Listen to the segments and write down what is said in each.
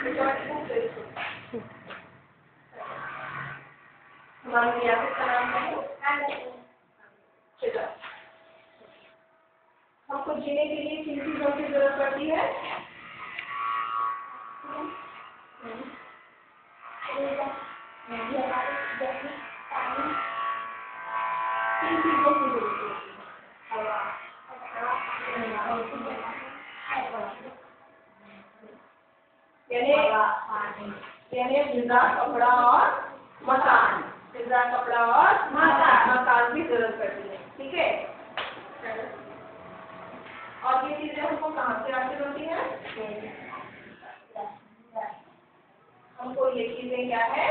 हमारी रियासत का नाम क्या है? हमको जीने के लिए किन चीजों की जरूरत पड़ती है? किन चीजों की जरूरत यानी ग़िज़ा, कपड़ा और मकान। ग़िज़ा, कपड़ा और मकान की जरूरत पड़ती है। ठीक है। और ये चीजें हमको कहाँ से हासिल होती हैं? हमको ये चीजें क्या है?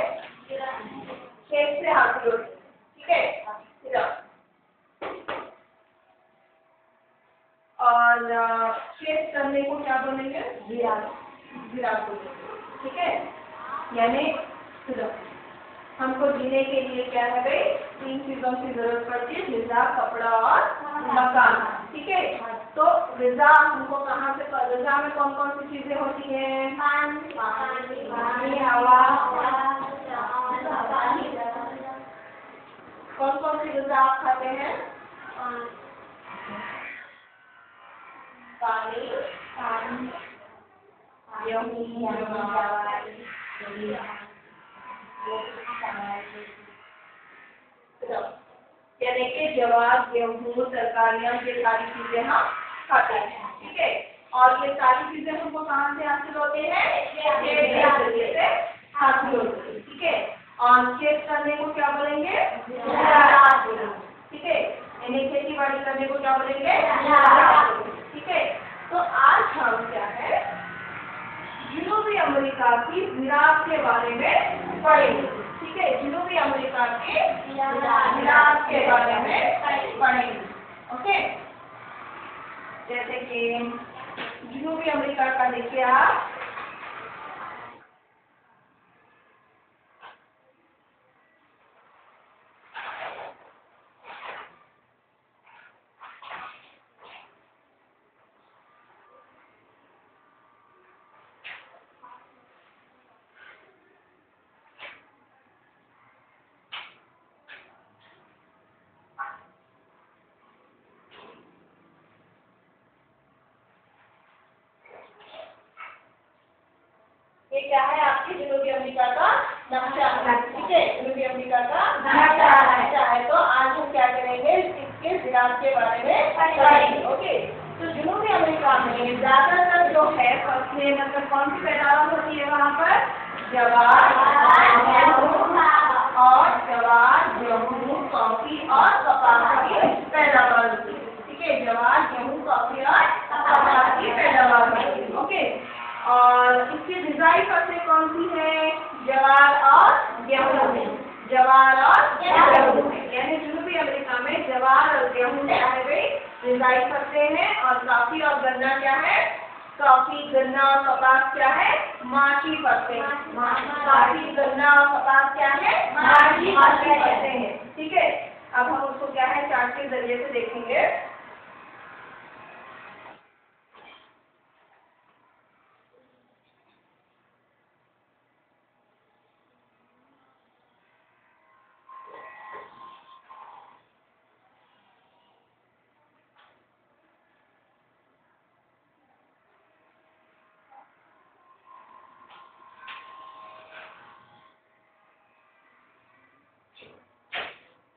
खेत से हासिल होती है। ठीक है। और खेत करने को क्या बोलेंगे? ज़िराअत बोलेंगे। ठीक है। यानी हमको जीने के लिए क्या है भाई? 3 चीजों की जरूरत पड़ती है, ग़िज़ा, कपड़ा और मकान। ठीक है। तो ग़िज़ा हमको कहाँ से? ग़िज़ा में कौन कौन सी चीजें होती हैं? पानी, हवा। कौन कौन सी ग़िज़ा आप खाते हैं? पानी, गेहूं, यानी कि जवार, गेहूं, तरकारियां, ये सारी चीजें हम खाते हैं। ठीक है। और ये सारी चीजें हमको कहाँ से हासिल होती है? खेत से हासिल होती है। ठीक है। और खेत करने को क्या बोलेंगे? ज़िराअत बोलेंगे। ठीक है। यानी खेती बाड़ी करने को क्या बोलेंगे? ज़िराअत बोलेंगे। ठीक है। तो आज हम क्या है, जनूबी अमेरिका की ज़िराअत के बारे में पढ़ेंगे। ठीक है। जनूबी अमेरिका की ज़िराअत के बारे में पढ़ेंगे। ओके। जैसे कि जनूबी अमेरिका का देखिए आप, ये क्या है? आपकी जनूबी अमेरिका का नक्शा है। ठीक है। जनूबी अमेरिका का नक्शा है। तो आज हम क्या करेंगे? इसके ज़िराअत के बारे में पढ़ेंगे। ओके। तो जनूबी अमेरिका में ज्यादातर जो है फसलें, मतलब कौन सी पैदावार होती है वहाँ पर? जवार, गेहूं, कॉफी और कपास की पैदावार होती है। ठीक है। जवार, गेहूं, कॉफी और कपास की पैदावार होती है। ओके। और इसकी ग़िज़ाई फसलें कौन सी है? जवार और गेहूं। यानी जनूबी अमेरिका में जवार और गेहूं क्या है भाई? ग़िज़ाई फसलें हैं। और कॉफी और गन्ना क्या है? कॉफी, गन्ना और कपास क्या है? माशी फसलें। कॉफी, गन्ना और कपास क्या है? माशी फसलें हैं। ठीक है। अब हम उसको क्या है, चार्ट के जरिए से देखेंगे।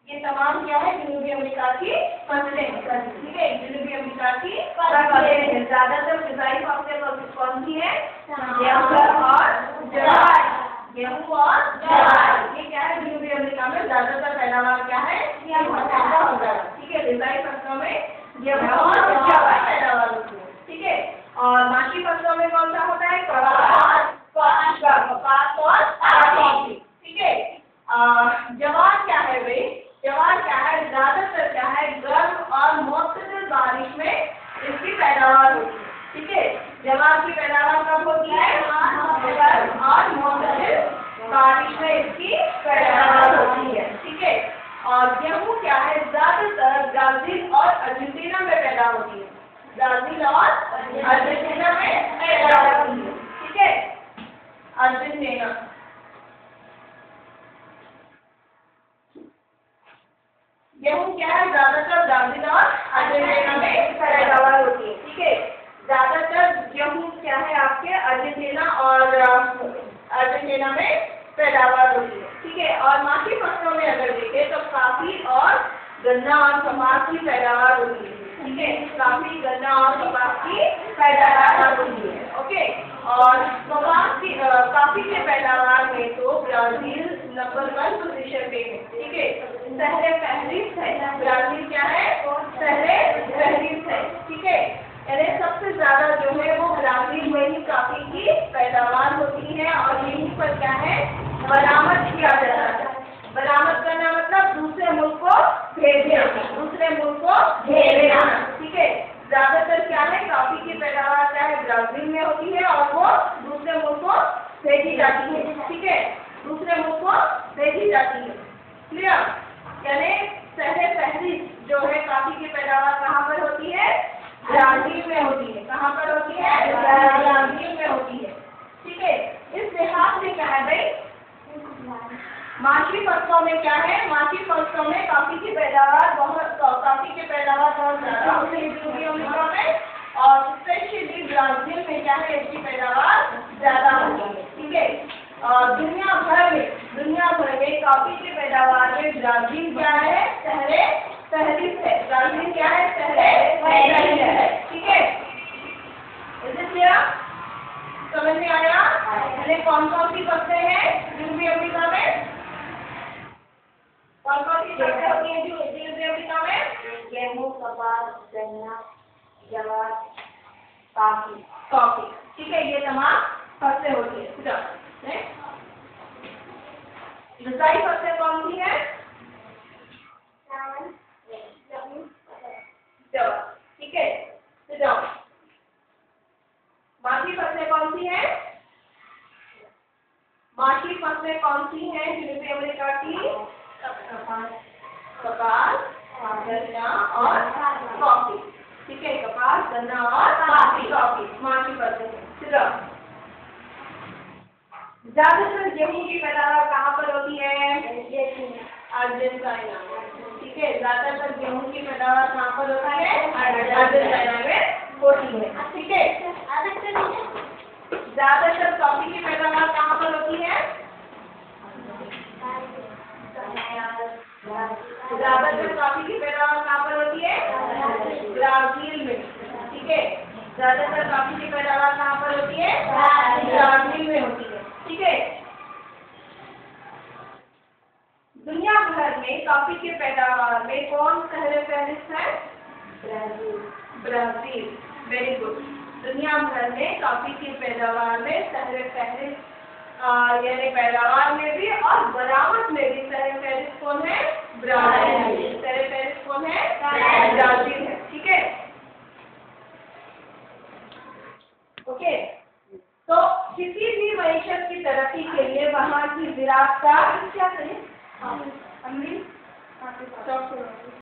ये तमाम क्या है? जनूबी अमेरिका की फसलें। ठीक है। जनूबी अमेरिका की फसलें। ज्यादातर ग़िज़ाई फसलें कौन सी है? गेहूं और जवार। ये क्या है? जनूबी अमेरिका में ज्यादातर पैदावार क्या है? ठीक है। ग़िज़ाई फसलों में गेहूं और जवार पैदावार होती है। ठीक है। और माशी फसलों में कौन सा होता है? कपास और कॉफी। ठीक है। जवार क्या है भाई? जवार क्या है? ज्यादातर क्या है? गर्म और मुअत्तदिल बारिश में इसकी पैदावार होती है। ठीक है। जवार की पैदावार कब होती है? गर्म और मुअत्तदिल बारिश में इसकी पैदावार होती है। ठीक है। और गेहूं क्या है? ज्यादातर ब्राजील और अर्जेंटीना में पैदा होती है। ब्राजील और अर्जेंटीना में पैदा होती है। ठीक है। अर्जेंटीना। गेहूं क्या है, ज्यादातर ब्राजील और अर्जेंटीना में पैदावार होती है। ठीक है, ज्यादातर गेहूं क्या है आपके अर्जेंटीना और अर्जेंटीना में पैदावार होती है। ठीक है, और माकी फसलों में अगर देखें तो कॉफी और गन्ना और कपास की पैदावार होती है। ठीक है, कॉफी, गन्ना और कपास की पैदावार होती है। ओके, और कपास की कॉफी के पैदावार में तो ब्राजील नंबर 1 पोजीशन पे है। ठीक है, सहरे फहरिस्त है, ब्राजील क्या है, सहरे फहरिस्त है। ठीक है, यानी सबसे ज्यादा जो है वो ब्राजील में ही कॉफी की पैदावार होती है और यहीं पर क्या है, बरामद किया जाता है। बरामद करना मतलब दूसरे मुल्क को भेजना, दूसरे मुल्क को भेजना। ठीक है, ज्यादातर क्या है, कॉफी की पैदावार क्या है, ब्राजील में होती है और वो दूसरे मुल्क को भेजी जाती है। ठीक है, दूसरे मुल्क को भेजी जाती है। क्लियर, यानी सहरे फहरिस्त जो है कॉफी की पैदावार कहाँ पर होती है, ब्राजील में होती है। कहाँ पर होती है, ब्राजील में होती है। ठीक है, इस लिहाज से क्या है भाई, माशी फसलों में क्या है, माशी फसलों में कॉफी की पैदावार बहुत ज्यादा होती है पूर्वी अमेरिका में, और स्पेशली ब्राजील में क्या है, इसकी पैदावार ज्यादा होती है। ठीक है, और दुनिया भर में कॉफी की पैदावार में ब्राजील क्या है, सहरे फहरिस्त है। ब्राजील क्या है, सहरे फहरिस्त है। ठीक है, समझ में आया? कौन कौन सी फसलें हैं पूर्वी अमेरिका में, कौन कौन सी फसलें होती हैं पूर्वी अमेरिका में? गेहूं, कपास, गन्ना, ज्वार, कॉफी। कॉफी। ठीक है, ये तमाम फसलें होती है। दूसरी फसलें कौन सी है, जवार। ठीक है, बाकी फसलें कौन सी हैं, बाकी फसलें कौन सी हैं पूर्वी अमेरिका की? कपास, गन्ना और कॉफी। ठीक है, कपास, गन्ना और कॉफी माकी फसलें। ज्यादातर गेहूं की पैदावार कहाँ पर होती है, अर्जेंटीना। ठीक है, ज्यादातर गेहूं की पैदावार कहाँ पर होती है, अर्जेंटीना में होती है। ठीक है, ज्यादातर कॉफी की पैदावार कहाँ पर होती है, ज्यादातर कॉफी की पैदावार कहाँ पर होती है, ब्राजील में। ठीक है, ज्यादातर कॉफी की पैदावार कहाँ पर होती है, ब्राजील में होती है। ठीक है, दुनिया भर में कॉफी की पैदावार में कौन सहरे फहरिस्त है, ब्राजील। वेरी गुड, दुनिया भर में कॉफी की पैदावार में सहरे फहरिस्त, यानी पैदावार में भी और बरामद में भी सहरे फहरिस्त कौन है, ब्राजील। सहरे फहरिस्त कौन है, ब्राजील है। ठीक है, ओके, तो किसी भी मईशत की तरक्की के लिए वहाँ की ज़राअत का क्या करें,